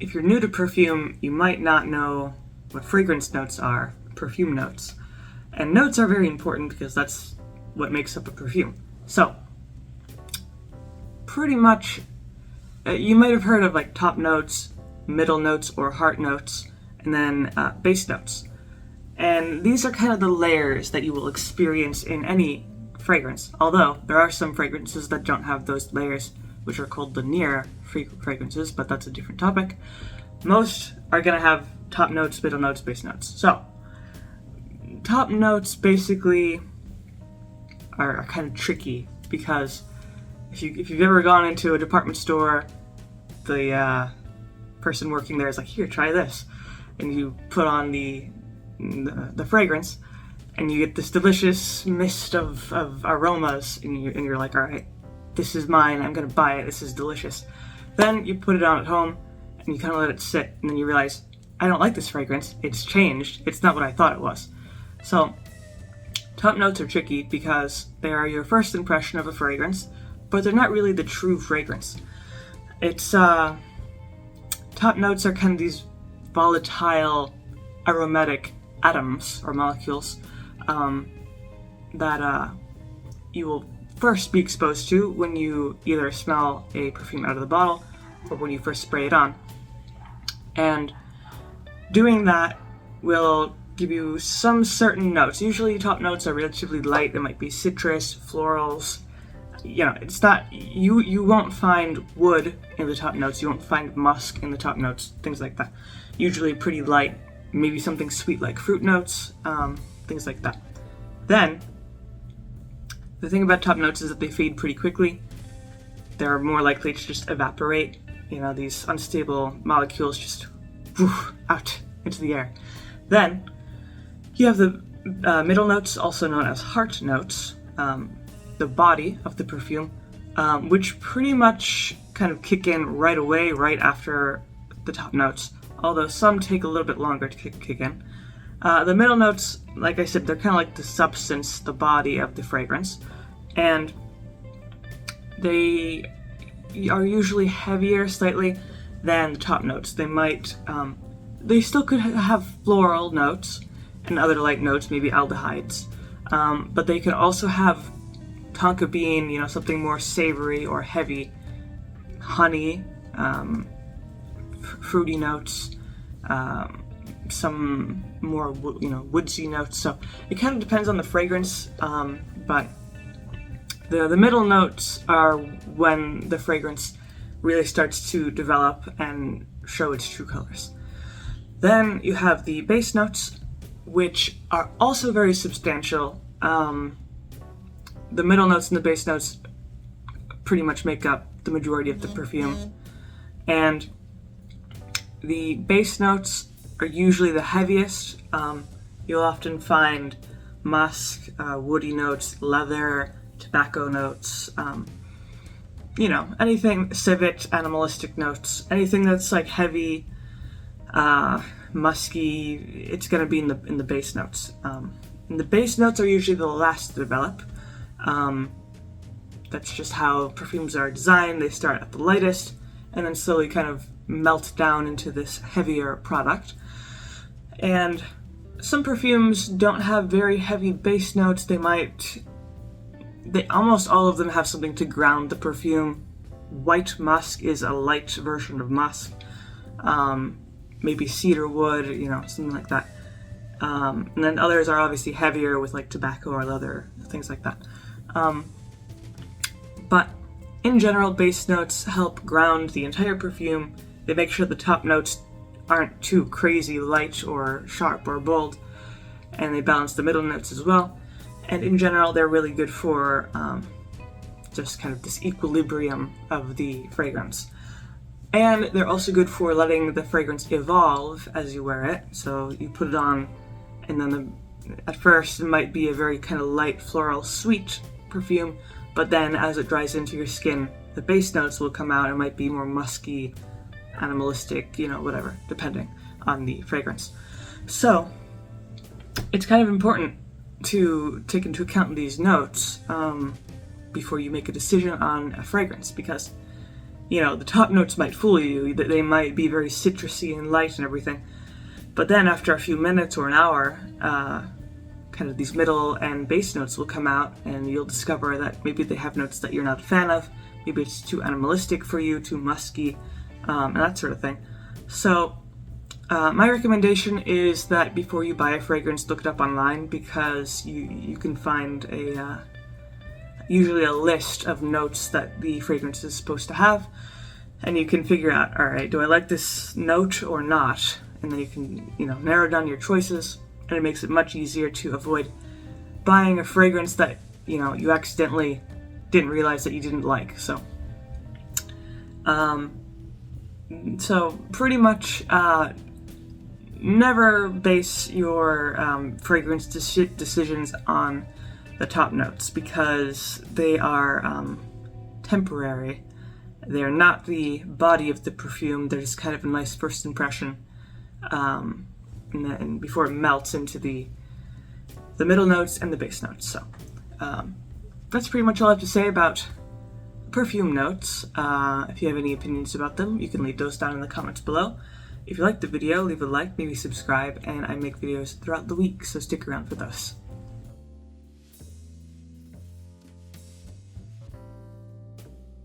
if you're new to perfume, you might not know what fragrance notes are, perfume notes. And notes are very important because that's what makes up a perfume. So, pretty much, you might have heard of like top notes, middle notes or heart notes, and then base notes. And these are kind of the layers that you will experience in any fragrance, although there are some fragrances that don't have those layers, which are called linear fragrances, but that's a different topic. Most are going to have top notes, middle notes, base notes. So, top notes basically are kind of tricky because if you've ever gone into a department store, the person working there is like, here, try this. And you put on the fragrance, and you get this delicious mist of aromas, and you're like, all right, this is mine, I'm gonna buy it, this is delicious. Then you put it on at home, and you kind of let it sit, and then you realize, I don't like this fragrance, it's changed, it's not what I thought it was. So, top notes are tricky because they are your first impression of a fragrance, but they're not really the true fragrance. It's, top notes are kind of these volatile, aromatic atoms or molecules that you will first be exposed to when you either smell a perfume out of the bottle or when you first spray it on. And doing that will give you some certain notes. Usually top notes are relatively light. They might be citrus, florals. You know, it's not, you won't find wood in the top notes, you won't find musk in the top notes, things like that. Usually pretty light, maybe something sweet like fruit notes, things like that. Then, the thing about top notes is that they fade pretty quickly. They're more likely to just evaporate. You know, these unstable molecules just out into the air. Then, you have the middle notes, also known as heart notes, the body of the perfume, which pretty much kind of kick in right away, right after the top notes, although some take a little bit longer to kick in. The middle notes, like I said, they're kind of like the substance, the body of the fragrance, and they are usually heavier slightly than the top notes. They might, they still could have floral notes and other light notes, maybe aldehydes, but they could also have tonka bean, you know, something more savory or heavy, honey, fruity notes, some more, woodsy notes. So it kind of depends on the fragrance, but the middle notes are when the fragrance really starts to develop and show its true colors. Then you have the base notes, which are also very substantial. The middle notes and the base notes pretty much make up the majority of the perfume. And the base notes are usually the heaviest. You'll often find musk, woody notes, leather, tobacco notes, anything, civet, animalistic notes, anything that's like heavy, musky, it's gonna be in the base notes. And the base notes are usually the last to develop. That's just how perfumes are designed. They start at the lightest and then slowly kind of melt down into this heavier product. And some perfumes don't have very heavy base notes. Almost all of them have something to ground the perfume. White musk is a light version of musk. Maybe cedar wood, something like that. And then others are obviously heavier with like tobacco or leather, things like that. But in general, base notes help ground the entire perfume. They make sure the top notes aren't too crazy light or sharp or bold, and they balance the middle notes as well. And in general, they're really good for just kind of this equilibrium of the fragrance. And they're also good for letting the fragrance evolve as you wear it. So you put it on, and then at first it might be a very kind of light, floral, sweet perfume, but then as it dries into your skin, the base notes will come out. It might be more musky, animalistic, whatever, depending on the fragrance. So it's kind of important to take into account these notes before you make a decision on a fragrance, because the top notes might fool you, that they might be very citrusy and light and everything. But then after a few minutes or an hour, kind of these middle and base notes will come out, and you'll discover that maybe they have notes that you're not a fan of. Maybe it's too animalistic for you, too musky, and that sort of thing. So my recommendation is that before you buy a fragrance, look it up online, because you can find usually a list of notes that the fragrance is supposed to have, and you can figure out, all right, do I like this note or not? And then you can, narrow down your choices, and it makes it much easier to avoid buying a fragrance that, you accidentally didn't realize that you didn't like. So pretty much never base your fragrance decisions on the top notes, because they are temporary. They're not the body of the perfume. They're just kind of a nice first impression, and before it melts into the middle notes and the base notes. So that's pretty much all I have to say about perfume notes. If you have any opinions about them, you can leave those down in the comments below. If you liked the video, leave a like, maybe subscribe, and I make videos throughout the week, so stick around for those.